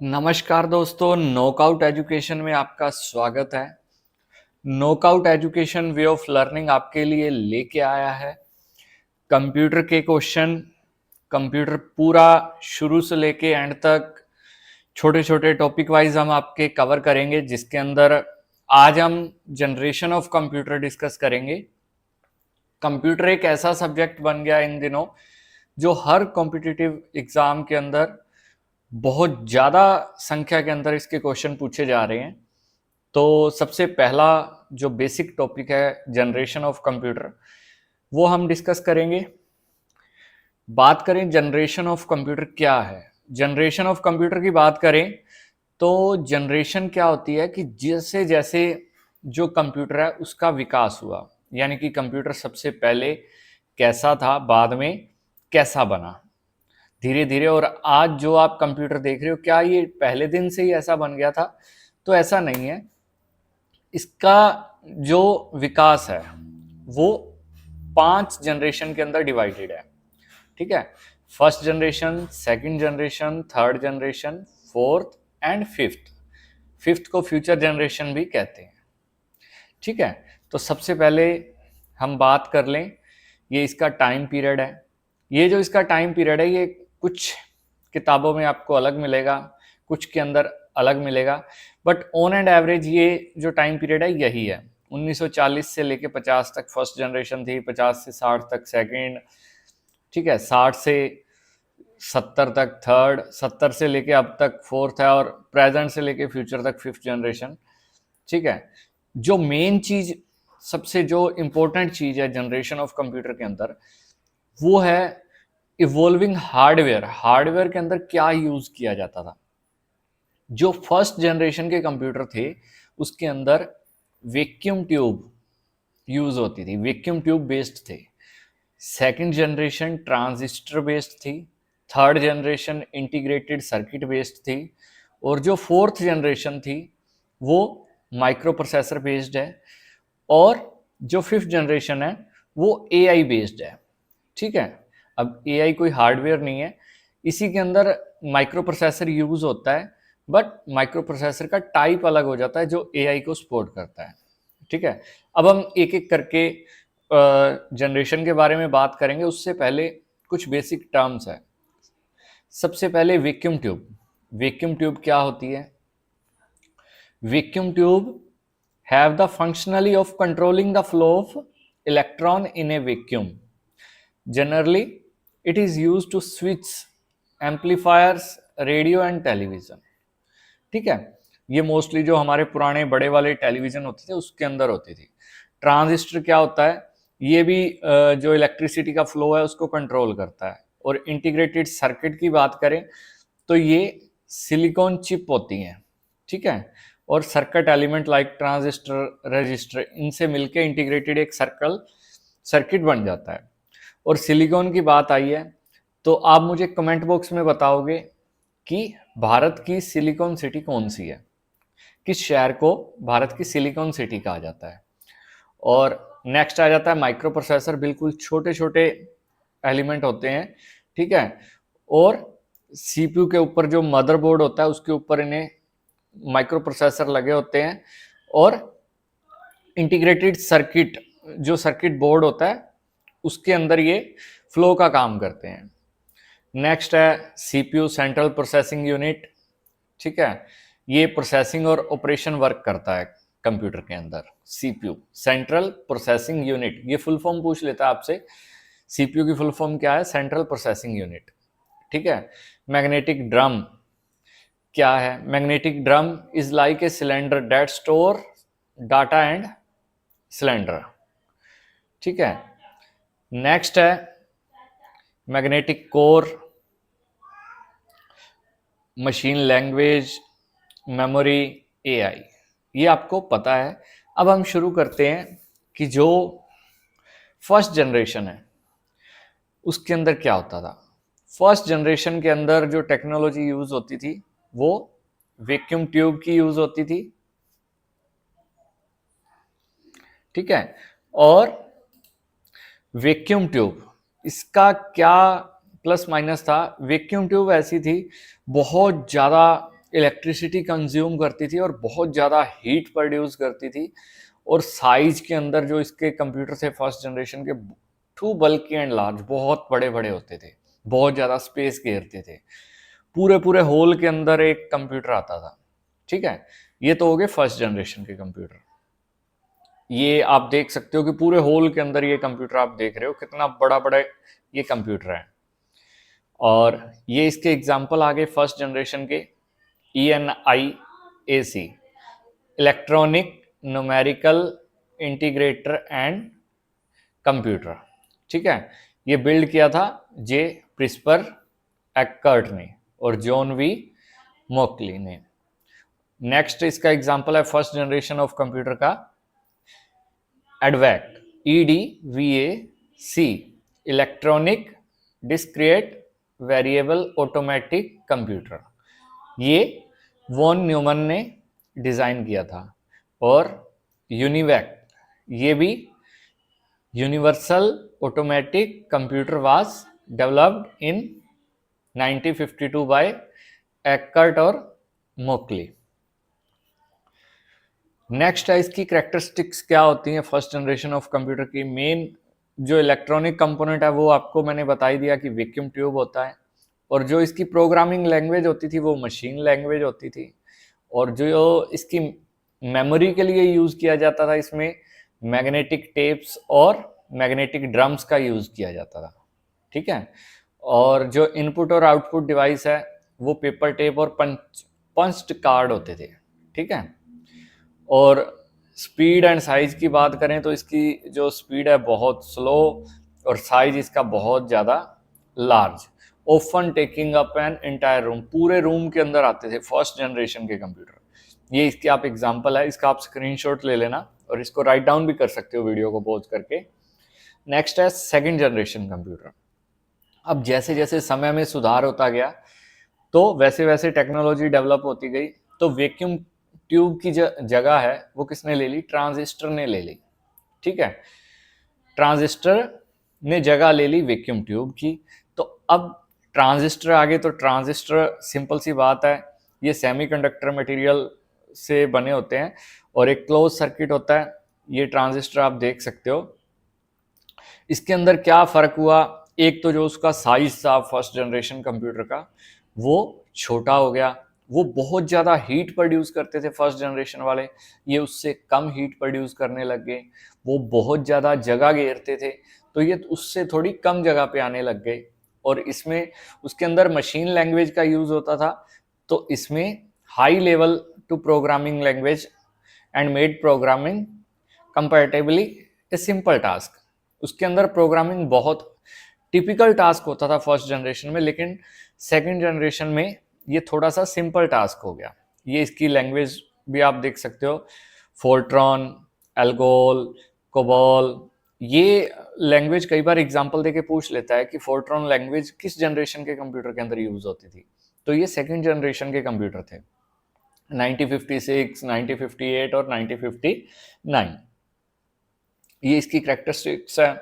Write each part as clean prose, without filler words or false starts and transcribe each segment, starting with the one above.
नमस्कार दोस्तों, knockout education में आपका स्वागत है। Knockout education way of learning आपके लिए लेके आया है कंप्यूटर के क्वेश्चन। कंप्यूटर पूरा शुरू से लेके एंड तक छोटे छोटे टॉपिक वाइज हम आपके कवर करेंगे, जिसके अंदर आज हम जनरेशन ऑफ कंप्यूटर डिस्कस करेंगे। कंप्यूटर एक ऐसा सब्जेक्ट बन गया इन दिनों जो हर कॉम्पिटिटिव एग्जाम के अंदर बहुत ज़्यादा संख्या के अंदर इसके क्वेश्चन पूछे जा रहे हैं। तो सबसे पहला जो बेसिक टॉपिक है जनरेशन ऑफ कंप्यूटर, वो हम डिस्कस करेंगे। बात करें जनरेशन ऑफ कंप्यूटर क्या है। जनरेशन ऑफ कंप्यूटर की बात करें तो जनरेशन क्या होती है कि जैसे जैसे जो कंप्यूटर है उसका विकास हुआ, यानी कि कंप्यूटर सबसे पहले कैसा था, बाद में कैसा बना धीरे धीरे। और आज जो आप कंप्यूटर देख रहे हो, क्या ये पहले दिन से ही ऐसा बन गया था? तो ऐसा नहीं है। इसका जो विकास है वो 5 जनरेशन के अंदर डिवाइडेड है। ठीक है, first generation, second generation, third generation, fourth and fifth. Fifth को फ्यूचर जनरेशन भी कहते हैं। ठीक है, तो सबसे पहले हम बात कर लें, ये इसका टाइम पीरियड है। ये जो इसका टाइम पीरियड है, ये कुछ किताबों में आपको अलग मिलेगा, कुछ के अंदर अलग मिलेगा, बट ऑन एंड एवरेज ये जो टाइम पीरियड है यही है। 1940 से लेके 50 तक फर्स्ट जनरेशन थी, 50 से 60 तक सेकंड, ठीक है, 60 से 70 तक थर्ड, 70 से लेके अब तक फोर्थ है, और प्रेजेंट से लेके फ्यूचर तक फिफ्थ जनरेशन। ठीक है, जो मेन चीज, सबसे जो इम्पोर्टेंट चीज है जनरेशन ऑफ कंप्यूटर के अंदर, वो है इवॉल्विंग हार्डवेयर। हार्डवेयर के अंदर क्या यूज किया जाता था? जो फर्स्ट जनरेशन के कंप्यूटर थे उसके अंदर वैक्यूम ट्यूब यूज होती थी, वैक्यूम ट्यूब बेस्ड थे। सेकंड जनरेशन ट्रांजिस्टर बेस्ड थी। Third generation integrated circuit based थी। और जो फोर्थ जनरेशन थी वो माइक्रो प्रोसेसर बेस्ड है। और जो फिफ्थ जनरेशन है वो एआई बेस्ड है। ठीक है, अब एआई कोई हार्डवेयर नहीं है, इसी के अंदर माइक्रो प्रोसेसर यूज होता है, बट माइक्रो प्रोसेसर का टाइप अलग हो जाता है जो एआई को सपोर्ट करता है। ठीक है, अब हम एक एक करके जनरेशन के बारे में बात करेंगे। उससे पहले कुछ बेसिक टर्म्स है। सबसे पहले वैक्यूम ट्यूब। वैक्यूम ट्यूब क्या होती है? Vacuum tube have the functionality of controlling the flow of electron in a vacuum. Generally, it is used to switch amplifiers, radio and television. ठीक है, ये मोस्टली जो हमारे पुराने बड़े वाले टेलीविजन होते थे उसके अंदर होती थी। ट्रांजिस्टर क्या होता है? ये भी जो इलेक्ट्रिसिटी का फ्लो है उसको कंट्रोल करता है। और इंटीग्रेटेड सर्किट की बात करें तो ये सिलिकॉन चिप होती हैं। ठीक है, और circuit element like transistor, register, इनसे मिलके इंटीग्रेटेड एक सर्किट बन जाता है। और सिलिकॉन की बात आई है तो आप मुझे कमेंट बॉक्स में बताओगे कि भारत की सिलिकॉन सिटी कौन सी है, किस शहर को भारत की सिलिकॉन सिटी कहा जाता है। और नेक्स्ट आ जाता है माइक्रो प्रोसेसर। बिल्कुल छोटे छोटे एलिमेंट होते हैं। ठीक है, और सीपीयू के ऊपर जो मदरबोर्ड होता है उसके ऊपर इन्हें माइक्रो प्रोसेसर लगे होते हैं। और इंटीग्रेटेड सर्किट, जो सर्किट बोर्ड होता है उसके अंदर ये फ्लो का काम करते हैं। नेक्स्ट है सीपीयू, सेंट्रल प्रोसेसिंग यूनिट। ठीक है, ये प्रोसेसिंग और ऑपरेशन वर्क करता है कंप्यूटर के अंदर। सीपीयू, सेंट्रल प्रोसेसिंग यूनिट, ये फुल फॉर्म पूछ लेता है आपसे। सीपीयू की फुल फॉर्म क्या है? Central processing unit. ठीक है, मैग्नेटिक ड्रम क्या है? Magnetic drum is like a cylinder that store data and cylinder. ठीक है, नेक्स्ट है magnetic core, machine language, memory, AI, ये आपको पता है। अब हम शुरू करते हैं कि जो फर्स्ट जनरेशन है उसके अंदर क्या होता था। फर्स्ट जनरेशन के अंदर जो टेक्नोलॉजी यूज होती थी वो वैक्यूम ट्यूब की यूज होती थी। ठीक है, और वैक्यूम ट्यूब, इसका क्या प्लस माइनस था? वैक्यूम ट्यूब ऐसी थी, बहुत ज़्यादा इलेक्ट्रिसिटी कंज्यूम करती थी और बहुत ज़्यादा हीट प्रोड्यूस करती थी, और साइज के अंदर जो इसके कंप्यूटर थे फर्स्ट जनरेशन के, टू बल्की एंड लार्ज, बहुत बड़े बड़े होते थे, बहुत ज़्यादा स्पेस घेरते थे, पूरे पूरे होल के अंदर एक कंप्यूटर आता था। ठीक है, ये तो हो गए फर्स्ट जनरेशन के कंप्यूटर। ये आप देख सकते हो कि पूरे होल के अंदर ये कंप्यूटर आप देख रहे हो, कितना बड़ा बड़ा ये कंप्यूटर है। और ये इसके एग्जाम्पल आ गए फर्स्ट जनरेशन के, ENIAC, electronic numerical integrator and computer. ठीक है, ये बिल्ड किया था जे प्रिस्पर एक्कर्ट ने और जॉन वी मोकली ने। नेक्स्ट इसका एग्जांपल है फर्स्ट जनरेशन ऑफ कंप्यूटर का, एडवैक, EDVAC, electronic discrete variable automatic computer. ये वॉन न्यूमन ने डिजाइन किया था। और यूनिवैक, ये भी universal automatic computer was developed in 1952 bye एक्कर्ट और मोकली। नेक्स्ट है इसकी कैरेक्टरिस्टिक्स क्या होती हैं फर्स्ट जनरेशन ऑफ कंप्यूटर की। मेन जो इलेक्ट्रॉनिक कंपोनेंट है वो आपको मैंने बता ही दिया कि वैक्यूम ट्यूब होता है, और जो इसकी प्रोग्रामिंग लैंग्वेज होती थी वो मशीन लैंग्वेज होती थी, और जो इसकी मेमोरी के लिए यूज़ किया जाता था इसमें मैग्नेटिक टेप्स और मैग्नेटिक ड्रम्स का यूज़ किया जाता था। ठीक है, और जो इनपुट और आउटपुट डिवाइस है वो पेपर टेप और पंच्ड कार्ड होते थे। ठीक है, और स्पीड एंड साइज की बात करें तो इसकी जो स्पीड है बहुत स्लो, और साइज इसका बहुत ज़्यादा large, often taking up an entire room, पूरे रूम के अंदर आते थे फर्स्ट जनरेशन के कंप्यूटर। ये इसकी आप एग्जांपल है, इसका आप स्क्रीनशॉट ले लेना और इसको राइट डाउन भी कर सकते हो वीडियो को पॉज करके। नेक्स्ट है सेकंड जनरेशन कंप्यूटर। अब जैसे जैसे समय में सुधार होता गया तो वैसे वैसे टेक्नोलॉजी डेवलप होती गई, तो वैक्यूम ट्यूब की जगह है वो किसने ले ली, ट्रांजिस्टर ने ले ली। ठीक है, ट्रांजिस्टर ने जगह ले ली वैक्यूम ट्यूब की। तो अब ट्रांजिस्टर आ गए, तो ट्रांजिस्टर सिंपल सी बात है, ये सेमीकंडक्टर मटेरियल से बने होते हैं और एक क्लोज सर्किट होता है। ये ट्रांजिस्टर आप देख सकते हो। इसके अंदर क्या फ़र्क हुआ, एक तो जो उसका साइज था फर्स्ट जनरेशन कंप्यूटर का वो छोटा हो गया, वो बहुत ज़्यादा हीट प्रोड्यूस करते थे फर्स्ट जनरेशन वाले, ये उससे कम हीट प्रोड्यूस करने लग गए। वो बहुत ज़्यादा जगह घेरते थे, तो ये उससे थोड़ी कम जगह पे आने लग गए। और इसमें उसके अंदर मशीन लैंग्वेज का यूज़ होता था, तो इसमें high level to programming language and made programming comparatively a simple task. उसके अंदर प्रोग्रामिंग बहुत टिपिकल टास्क होता था फर्स्ट जनरेशन में, लेकिन सेकंड जनरेशन में ये थोड़ा सा सिंपल टास्क हो गया। ये इसकी लैंग्वेज भी आप देख सकते हो, फोर्ट्रॉन, एल्गोल, कोबॉल। ये लैंग्वेज कई बार एग्जांपल देके पूछ लेता है कि फोर्ट्रॉन लैंग्वेज किस जनरेशन के कंप्यूटर के अंदर यूज होती थी, तो ये सेकंड जनरेशन के कंप्यूटर थे, 1956, 1958 और 1959। ये इसकी कैरेक्टरिस्टिक्स है।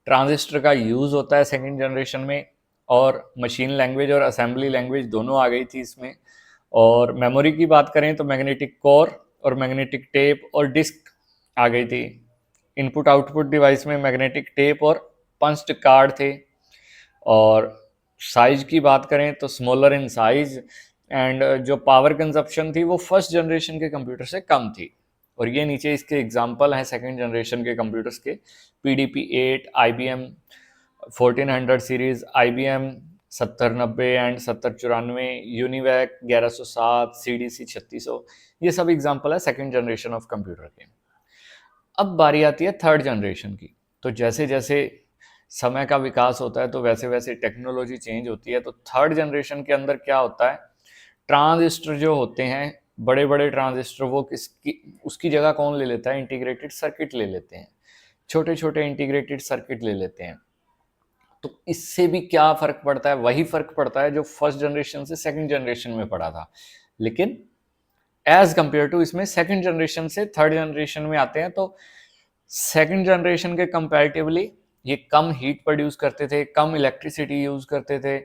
ट्रांजिस्टर का यूज़ होता है सेकंड जनरेशन में, और मशीन लैंग्वेज और असेंबली लैंग्वेज दोनों आ गई थी इसमें। और मेमोरी की बात करें तो मैग्नेटिक कोर और मैग्नेटिक टेप और डिस्क आ गई थी। इनपुट आउटपुट डिवाइस में मैग्नेटिक टेप और पंच्ड कार्ड थे। और साइज की बात करें तो स्मॉलर इन साइज, एंड जो पावर कंजप्शन थी वो फर्स्ट जनरेशन के कंप्यूटर से कम थी। और ये नीचे इसके एग्जांपल हैं सेकंड जनरेशन के कंप्यूटर्स के, PDP-8, IBM 1400 series, IBM 7090 and 7094, UNIVAC 1107, CDC 3600, ये सब एग्जांपल है सेकंड जनरेशन ऑफ कंप्यूटर के। अब बारी आती है थर्ड जनरेशन की। तो जैसे जैसे समय का विकास होता है तो वैसे वैसे टेक्नोलॉजी चेंज होती है। तो थर्ड जनरेशन के अंदर क्या होता है, ट्रांजिस्टर जो होते हैं, बड़े बड़े ट्रांजिस्टर, वो किसकी उसकी जगह कौन ले लेता है, इंटीग्रेटेड सर्किट ले लेते हैं, छोटे छोटे इंटीग्रेटेड सर्किट ले लेते हैं। तो इससे भी क्या फर्क पड़ता है, वही फर्क पड़ता है जो फर्स्ट जनरेशन से सेकंड जनरेशन में पड़ा था, लेकिन एज कंपेयर टू इसमें सेकंड जनरेशन से थर्ड जनरेशन में आते हैं तो सेकंड जनरेशन के कंपैरेटिवली ये कम हीट प्रोड्यूस करते थे, कम इलेक्ट्रिसिटी यूज करते थे,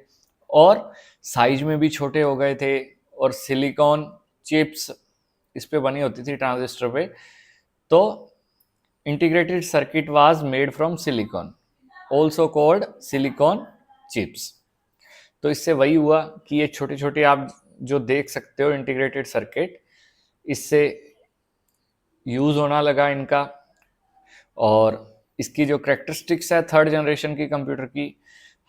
और साइज में भी छोटे हो गए थे, और सिलिकॉन चिप्स इस पे बनी होती थी ट्रांजिस्टर पे। तो integrated circuit was made from silicon, also called silicon chips. तो इससे वही हुआ कि ये छोटे छोटे आप जो देख सकते हो इंटीग्रेटेड सर्किट, इससे यूज होना लगा इनका। और इसकी जो करेक्टरिस्टिक्स है थर्ड जनरेशन की कंप्यूटर की,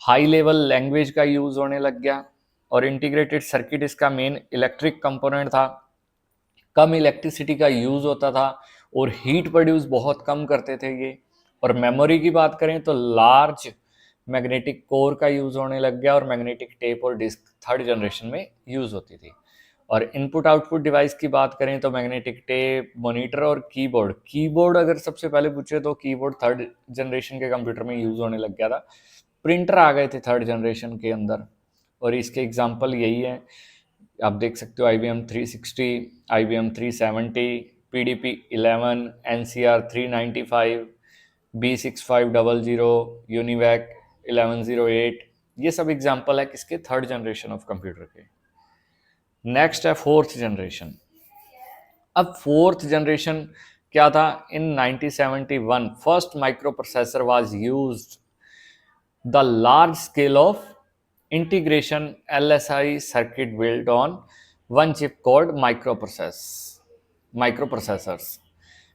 हाई लेवल लैंग्वेज का यूज होने लग गया। और इंटीग्रेटेड सर्किट इसका मेन इलेक्ट्रिक कंपोनेंट था, कम इलेक्ट्रिसिटी का यूज होता था और हीट प्रोड्यूस बहुत कम करते थे ये। और मेमोरी की बात करें तो लार्ज मैग्नेटिक कोर का यूज होने लग गया, और मैग्नेटिक टेप और डिस्क थर्ड जनरेशन में यूज होती थी। और इनपुट आउटपुट डिवाइस की बात करें तो मैग्नेटिक टेप, मॉनिटर और कीबोर्ड। कीबोर्ड अगर सबसे पहले पूछे तो कीबोर्ड थर्ड जनरेशन के कंप्यूटर में यूज होने लग गया था। प्रिंटर आ गए थे थर्ड जनरेशन के अंदर, और इसके एग्जांपल यही है, आप देख सकते हो IBM 360, IBM 370, PDP 11, NCR 395, B6500, UNIVAC 1108। ये सब एग्जांपल है किसके, थर्ड जनरेशन ऑफ कंप्यूटर के। नेक्स्ट है फोर्थ जनरेशन। अब फोर्थ जनरेशन क्या था, इन 1971 first micro processor was used the large scale of integration LSI circuit built on one chip called micro processors.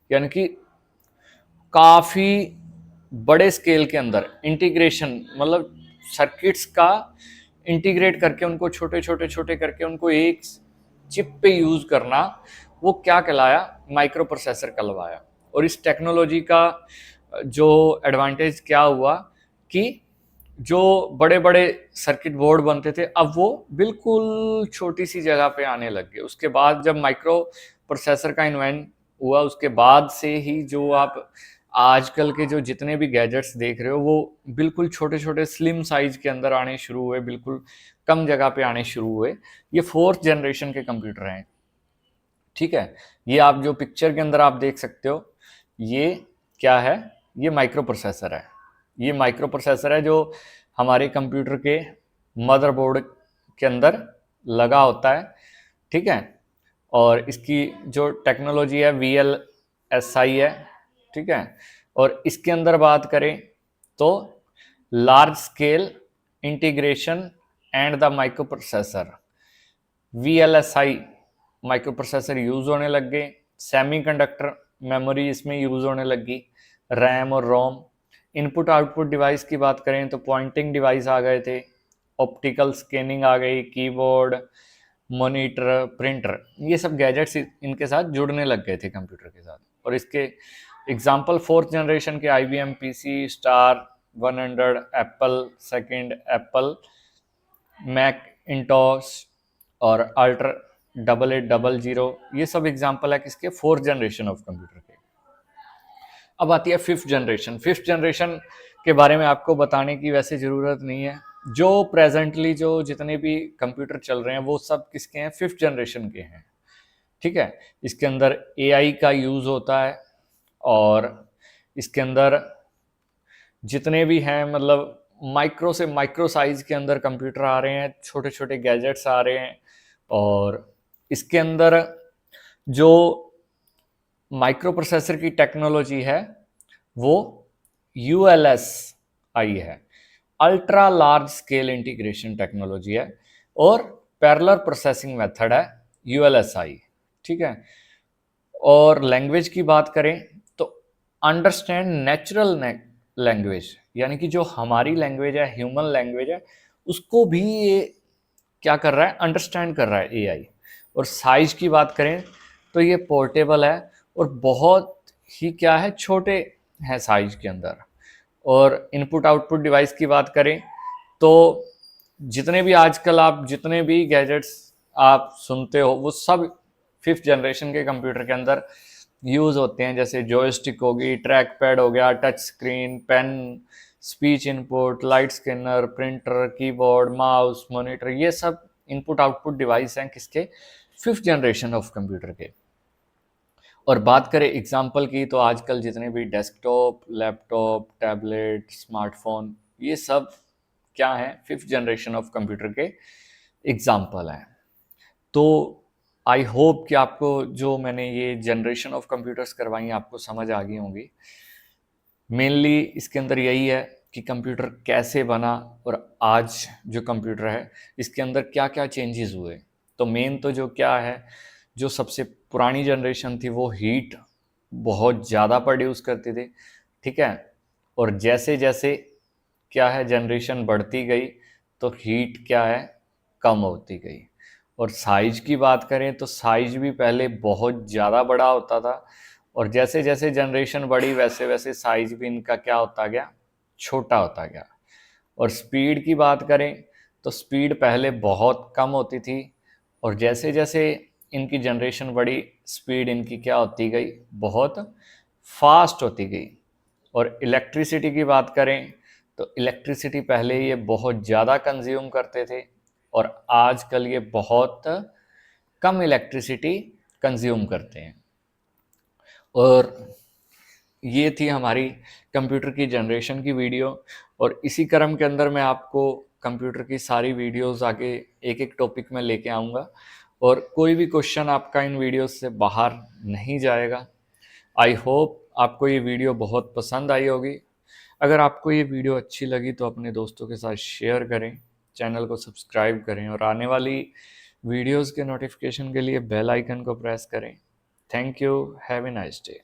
यानी कि काफी बड़े स्केल के अंदर इंटीग्रेशन, मतलब सर्किट्स का इंटीग्रेट करके उनको छोटे छोटे छोटे करके उनको एक चिप पे यूज करना, वो क्या कहलाया, माइक्रो प्रोसेसर कहलवाया। और इस टेक्नोलॉजी का जो एडवांटेज क्या हुआ कि जो बड़े बड़े सर्किट बोर्ड बनते थे अब वो बिल्कुल छोटी सी जगह पे आने लग गए। उसके बाद जब माइक्रो प्रोसेसर का इन्वेंट हुआ, उसके बाद से ही जो आप आजकल के जो जितने भी गैजेट्स देख रहे हो वो बिल्कुल छोटे छोटे स्लिम साइज के अंदर आने शुरू हुए, बिल्कुल कम जगह पे आने शुरू हुए। ये फोर्थ जनरेशन के कंप्यूटर हैं, ठीक है। ये आप जो पिक्चर के अंदर आप देख सकते हो, ये क्या है, ये माइक्रो प्रोसेसर है। ये माइक्रो प्रोसेसर है जो हमारे कंप्यूटर के मदरबोर्ड के अंदर लगा होता है, ठीक है। और इसकी जो टेक्नोलॉजी है VLSI है, ठीक है। और इसके अंदर बात करें तो large scale integration and the micro processor, VLSI micro processor use होने लग गए। सेमीकंडक्टर मेमोरी इसमें यूज होने लगी, रैम और रोम। इनपुट आउटपुट डिवाइस की बात करें तो पॉइंटिंग डिवाइस आ गए थे, ऑप्टिकल स्कैनिंग आ गई, कीबोर्ड, मॉनिटर, प्रिंटर, ये सब गैजेट्स इनके साथ जुड़ने लग गए थे कंप्यूटर के साथ। और इसके एग्जांपल फोर्थ जनरेशन के IBM PC Star 100, Apple second, Apple Macintosh और अल्ट्रा 8800, ये सब एग्जांपल है किसके, फोर्थ जनरेशन ऑफ कंप्यूटर के। अब आती है फिफ्थ जनरेशन। फिफ्थ जनरेशन के बारे में आपको बताने की वैसे ज़रूरत नहीं है, जो प्रेजेंटली जो जितने भी कंप्यूटर चल रहे हैं वो सब किसके हैं, फिफ्थ जनरेशन के हैं, ठीक है। इसके अंदर AI का यूज़ होता है, और इसके अंदर जितने भी हैं, मतलब माइक्रो से माइक्रो साइज के अंदर कंप्यूटर आ रहे हैं, छोटे छोटे गैजेट्स आ रहे हैं। और इसके अंदर जो माइक्रो प्रोसेसर की टेक्नोलॉजी है वो ULSI है, ultra large scale integration technology है। और पैरेलल प्रोसेसिंग मेथड है ULSI, ठीक है। और लैंग्वेज की बात करें तो अंडरस्टैंड नेचुरल लैंग्वेज, यानी कि जो हमारी लैंग्वेज है, ह्यूमन लैंग्वेज है, उसको भी ये क्या कर रहा है, अंडरस्टैंड कर रहा है AI। और साइज की बात करें तो ये पोर्टेबल है और बहुत ही क्या है, छोटे हैं साइज के अंदर। और इनपुट आउटपुट डिवाइस की बात करें तो जितने भी आजकल आप जितने भी गैजेट्स आप सुनते हो वो सब फिफ्थ जनरेशन के कंप्यूटर के अंदर यूज होते हैं, जैसे जॉयस्टिक होगी, ट्रैक पैड हो गया, touch screen, pen, speech input, light scanner, printer, keyboard, mouse, monitor, ये सब इनपुट आउटपुट डिवाइस हैं किसके, फिफ्थ जनरेशन ऑफ कंप्यूटर के। और बात करें एग्जाम्पल की तो आजकल जितने भी डेस्कटॉप, लैपटॉप, टैबलेट, स्मार्टफोन, ये सब क्या है, फिफ्थ जनरेशन ऑफ कंप्यूटर के एग्जाम्पल हैं। तो आई होप कि आपको जो मैंने ये जनरेशन ऑफ कंप्यूटर्स करवाई हैं आपको समझ आ गई होंगी। मेनली इसके अंदर यही है कि कंप्यूटर कैसे बना और आज जो कंप्यूटर है इसके अंदर क्या क्या चेंजेस हुए। तो मेन तो जो क्या है, जो सबसे पुरानी जनरेशन थी वो हीट बहुत ज़्यादा प्रोड्यूस करती थी, ठीक है। और जैसे जैसे क्या है जनरेशन बढ़ती गई तो हीट क्या है कम होती गई। और साइज की बात करें तो साइज भी पहले बहुत ज़्यादा बड़ा होता था, और जैसे जैसे जनरेशन बढ़ी वैसे वैसे साइज भी इनका क्या होता गया, छोटा होता गया। और स्पीड की बात करें तो स्पीड पहले बहुत कम होती थी, और जैसे जैसे इनकी जनरेशन बढ़ी स्पीड इनकी क्या होती गई, बहुत फास्ट होती गई। और इलेक्ट्रिसिटी की बात करें तो इलेक्ट्रिसिटी पहले ये बहुत ज़्यादा कंज्यूम करते थे, और आजकल ये बहुत कम इलेक्ट्रिसिटी कंज्यूम करते हैं। और ये थी हमारी कंप्यूटर की जनरेशन की वीडियो, और इसी क्रम के अंदर मैं आपको कंप्यूटर की सारी वीडियोस आगे एक एक टॉपिक में लेके आऊँगा, और कोई भी क्वेश्चन आपका इन वीडियोस से बाहर नहीं जाएगा। आई होप आपको ये वीडियो बहुत पसंद आई होगी। अगर आपको ये वीडियो अच्छी लगी तो अपने दोस्तों के साथ शेयर करें, चैनल को सब्सक्राइब करें, और आने वाली वीडियोस के नोटिफिकेशन के लिए बेल आइकन को प्रेस करें। Thank you, have a nice day.